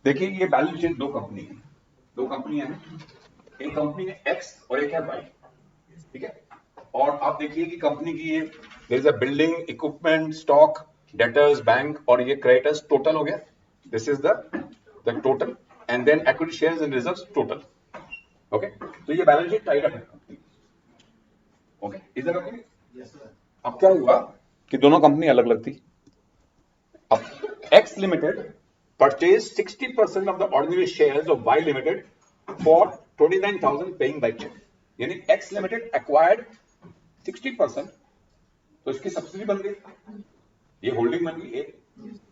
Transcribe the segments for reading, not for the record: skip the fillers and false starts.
देखिए ये balance sheet दो कंपनी है, दो कंपनी है, एक कंपनी है एक्स और एक है वाई, ठीक है। और आप देखिए कि कंपनी की ये there is a building, equipment, stock, debtors, bank और ये क्रेडिटर्स टोटल हो गया। This is the total and then equity shares and reserves total. Okay, तो ये बैलेंस शीट टाइड अप है company. Okay, is that okay? Yes sir. अब क्या हुआ कि दोनों कंपनी अलग अलग थी। अब X Limited purchased 60% of the ordinary shares of Y Limited for 29,000 paying by check. यानी X Limited acquired 60%, तो इसकी सब्सिडी बन गई, ये होल्डिंग बन गई A,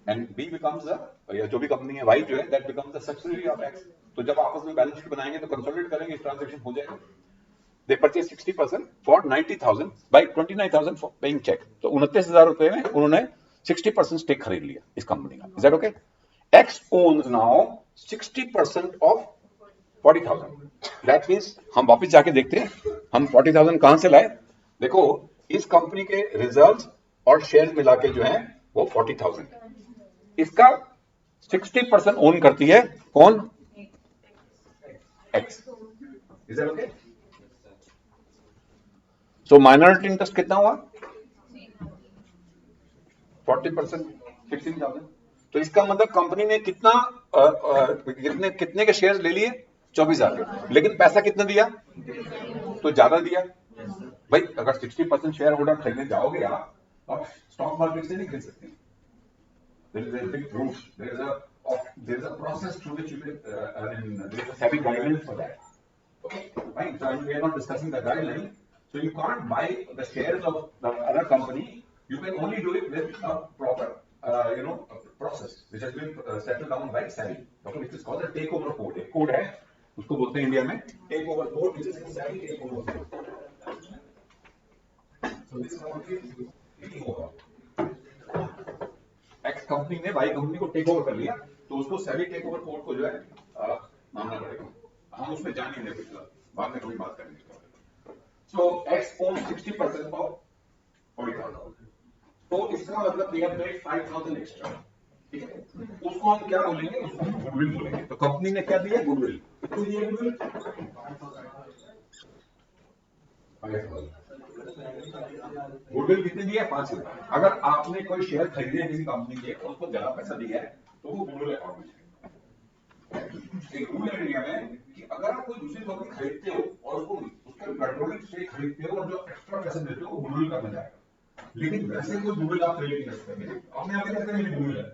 एंड B becomes या जो भी कंपनी है Y जो है that becomes the subsidiary of X। तो जब आपस में बैलेंस शीट बनाएंगे तो कंसोलिडेट करेंगे, इस ट्रांजैक्शन हो जाएगा। They purchased 60% for 90,000 by 29,000 for paying check। तो 29,000 रुपए में उन्होंने 60% स्टेक खरीद लिया इस कंपनी का। Is that okay? X owns now 60% of 40,000। That means हम वापस जाके देखते हैं हम 40,000 कहां से लाए। देखो इस कंपनी के रिजर्व्स और शेयर्स मिला के जो है वो 40,000, इसका 60% ओन करती है कौन? X। Is that okay? So minority interest कितना हुआ? 40%, 16,000। तो इसका मतलब कंपनी ने कितना कितने के शेयर्स ले लिए? 24,000 के, लेकिन पैसा कितना दिया? तो ज्यादा दिया। भाई अगर 60% शेयर होल्डर खरीदने जाओगे आप, अब स्टॉक मार्केट से नहीं खरीद सकते। There is a big roof. There is a process through which you can. There is a SEBI guidelines for that. Okay, fine. So we are not discussing the guideline. So you can't buy the shares of the other company. You can only do it with a proper, a process which has been settled down by SEBI. Okay, which is called the takeover code. एक code है, उसको बोलते हैं India में takeover code, which is SEBI takeover code. So this company is takeover. X company ने Y company को take over कर लिया, तो उसको सेबी टेक ओवर कोड को जो है मानना पड़ेगा। हम उसमें जान नहीं देंगे, बाद में कोई बात करेंगे। सो एक्स ओन्स 60% ऑफ 40,000, तो इसका मतलब दे हैव पेड 5,000 एक्स्ट्रा, ठीक है। उसको हम क्या बोलेंगे? उसको गुडविल बोलेंगे। तो कंपनी ने क्या दिया? गुडविल। कितनी दी है गुडविल? 5,000। गुडविल कितनी दी है? 5,000। अगर आपने कोई शेयर खरीदे किसी कंपनी के और उसको ज्यादा पैसा दिया है तो वो गुडविल अकाउंट में जाएगा। एक रूल है इंडिया में कि अगर आप कोई दूसरी कंपनी खरीदते हो और उसको उसके कंट्रोलिंग स्टेक खरीदते हो और जो एक्स्ट्रा पैसे देते हो वो गुडविल का बन जाएगा। लेकिन वैसे कोई गुडविल आप क्रिएट नहीं कर सकते, अपने आप ही कहते हैं गुडविल है।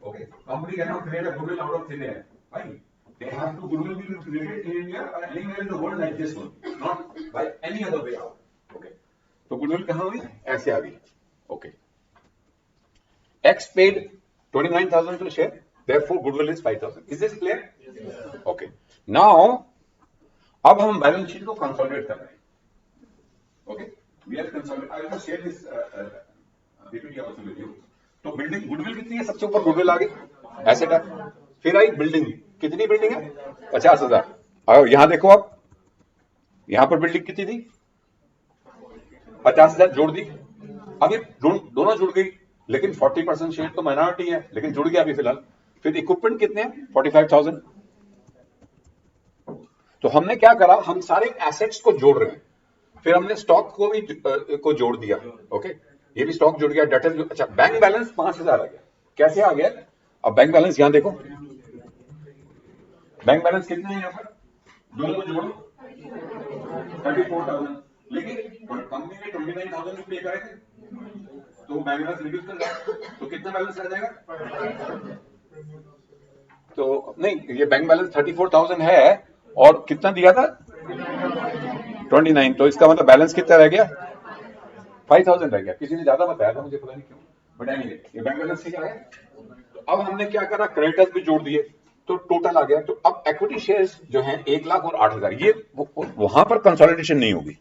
Okay, company can not create a goodwill out of thin air, भाई। They have to goodwill be created in India or anywhere in the world like this one, not by any other way out. Okay. तो goodwill कहां हुई? ऐसे आ गई। Okay, x paid 29,000 per share, therefore goodwill is 5,000. Is this clear? Yes. Okay. Now अब हम balance sheet को consolidate कर रहे हैं। Okay, we are consolidate. I will share this PPT also with you. तो बिल्डिंग गुडविल कितनी है? सबसे ऊपर गुडविल आ गई, एसेट है। फिर आई बिल्डिंग, कितनी बिल्डिंग है? 50,000। और यहां देखो आप, यहां पर बिल्डिंग कितनी थी? 50,000 जोड़ दी। अभी दोनों जुड़ गई, लेकिन 40% शेयर तो माइनॉरिटी है, लेकिन जुड़ गया अभी फिलहाल। फिर इक्विपमेंट कितने हैं? 45,000। तो हमने क्या करा? हम सारे एसेट्स को जोड़ रहे हैं। फिर हमने स्टॉक को भी को जोड़ दिया। ओके, ये भी स्टॉक जुड़ गया, डेटर। अच्छा, बैंक बैलेंस 5,000 आ गया। कैसे आ गया? अब बैंक बैलेंस यहां देखो, बैंक बैलेंस कितना है यहाँ पर? दोनों को जोड़ो, 34,000। लेकिन कंपनी ने 29,000 पे करे थे, तो बैंक बैलेंस रिड्यूस कर जाएगा, तो कितना बैलेंस रह जाएगा? तो नहीं, ये बैंक बैलेंस 34,000 है और कितना दिया था? 29। तो इसका मतलब बैलेंस कितना रह गया? 5,000 रह गया। किसी ने ज्यादा बताया था, मुझे पता नहीं क्यों, बट एनीवे ये बैंक बैलेंस ठीक आ गया। तो अब हमने क्या करा? क्रेडिटर्स भी जोड़ दिए, तो टोटल आ गया। तो अब इक्विटी शेयर्स जो हैं 1,00,000 और 8,000, ये वहां पर कंसोलिडेशन नहीं होगी।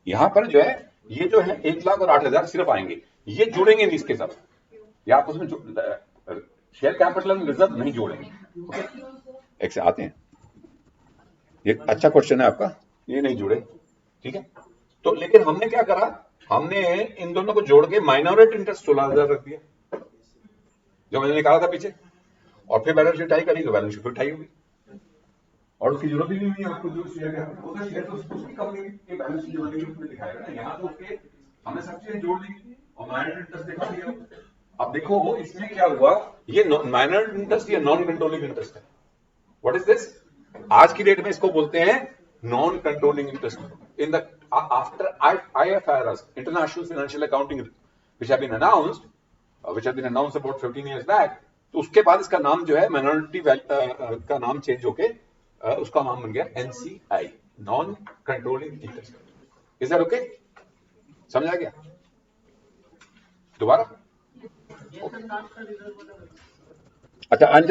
यहां पर जो है ये जो है 1,00,000 और 8,000 सिर्फ आएंगे, ये जुड़ेंगे नहीं इसके साथ। या आप उसमें शेयर कैपिटल एंड रिजर्व नहीं जोड़ेंगे। एक से आते हैं, ये अच्छा क्वेश्चन है आपका, ये नहीं जुड़े, ठीक है। तो लेकिन हमने क्या करा? हमने इन दोनों को जोड़ के माइनॉरिटी इंटरेस्ट 16,000 रख दिया, जो मैंने निकाला था पीछे। और फिर बैलेंस शीट आई करी तो बैलेंस शीट फिर उठाई होगी, और उसकी जरूरत ही नहीं हुई आपको जो शेयर का होता, शेयर तो उसकी कंपनी के बैलेंस शीट जो बनेगी उसमें दिखाएगा ना, यहाँ तो उसके हमने सब चीजें जोड़ दी और माइनर इंटरेस्ट दिखा दिया। अब देखो इसमें क्या हुआ, ये माइनर इंटरेस्ट या नॉन कंट्रोलिंग इंटरेस्ट है। What is this? आज की डेट में इसको बोलते हैं non controlling interest. In the after IFRS, international financial accounting, which have been announced, which have been announced about 15 years back, तो उसके बाद इसका नाम जो है माइनॉरिटी का नाम चेंज होके उसका नाम बन गया NCI, non controlling interest. Is that okay? समझा गया? दोबारा? अच्छा, I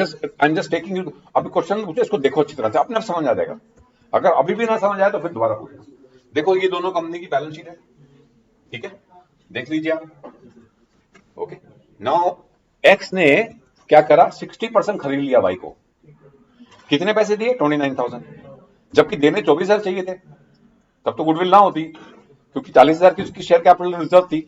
am just taking you, अभी क्वेश्चन पूछे इसको देखो अच्छी तरह से, अपने आप समझ आ जाएगा। अगर अभी भी ना समझ आए तो फिर दोबारा पूछना। देखो ये दोनों कंपनी की बैलेंस शीट है, ठीक है, देख लीजिए आप। ओके, नाउ एक्स ने क्या करा, 60% खरीद लिया वाई को। कितने पैसे दिए? 29,000, जबकि देने 24,000 चाहिए थे। तब तो गुडविल ना होती, क्योंकि 40,000 की उसकी शेयर कैपिटल रिजर्व थी।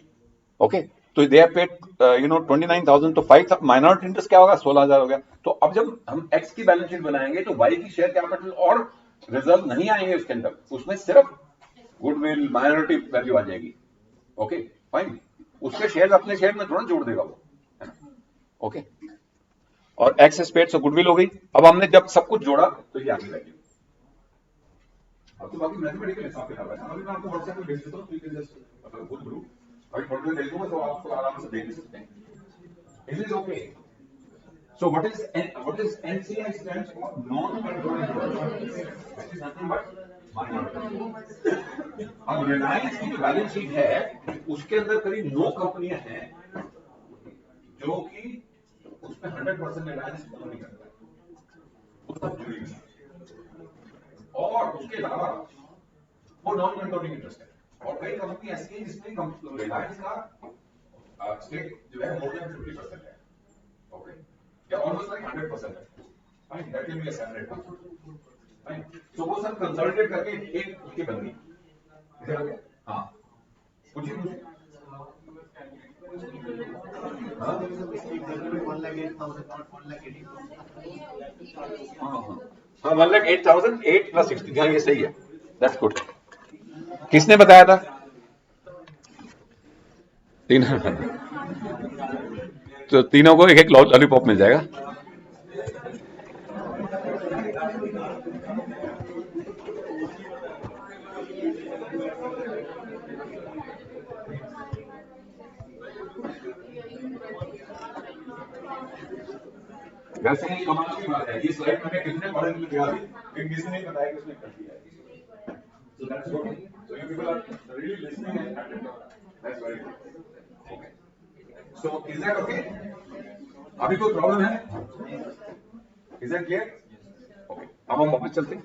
ओके, तो दे हैव पेड 29,000, तो 5 माइनॉरिटी इंटरेस्ट क्या होगा, 16,000 हो गया। तो अब जब हम एक्स की बैलेंस शीट बनाएंगे तो वाई की शेयर कैपिटल और रिजर्व नहीं आएंगे उसके अंदर, उसमें सिर्फ गुडविल माइनॉरिटी वैल्यू आ जाएगी। ओके फाइन, उसके शेयर अपने शेयर में थोड़ा जोड़ देगा वो, है ना? ओके, और x is paid, so goodwill हो गई। अब हमने जब सब कुछ जोड़ा तो ये आगे वैल्यू। अब तो बाकी मैथमेटिकल हिसाब किताब है, अभी मैं आपको व्हाट्सएप पे भेज देता हूं, तो you can just go through. अभी फोटो भेज दूंगा तो आपको आराम से देख सकते हैं। Is it okay? So what is NCI stands for? Non-controlling interest, which is nothing but minority। अब रिलायंस की जो बैलेंस शीट है उसके अंदर करीब 9 कंपनियां हैं जो कि उसमें 100% रिलायंस नहीं करता है, उसका जुड़ी हुई है। और उसके अलावा वो नॉन कंट्रोलिंग इंटरेस्ट है, और कई कंपनी ऐसी है जिसमें रिलायंस का स्टेक जो है मोर देन 50% है। ओके, या ऑलमोस्ट लाइक 100% है। Fine, that can be a separate company. Fine, तो वो सब कंसोलिडेट करके एक उसकी बन गई। इधर हो गया? हाँ, पूछिए मुझे। हाँ हाँ, 1,08,000, 8 + 60, हाँ ये सही है, दैट्स गुड। किसने बताया था? तीनों, तो तीनों को एक एक लॉलीपॉप मिल जाएगा। वैसे ही कमाल की बात है, ये स्लाइड मैंने कितने पढ़े लिखे दिखा दी, लेकिन किसी ने नहीं बताया कि उसने कर दिया है। So that's good. So you people are really listening and that's very good. Okay. So is that okay? अभी कोई प्रॉब्लम है? Is that clear? Okay. अब हम वापस चलते हैं।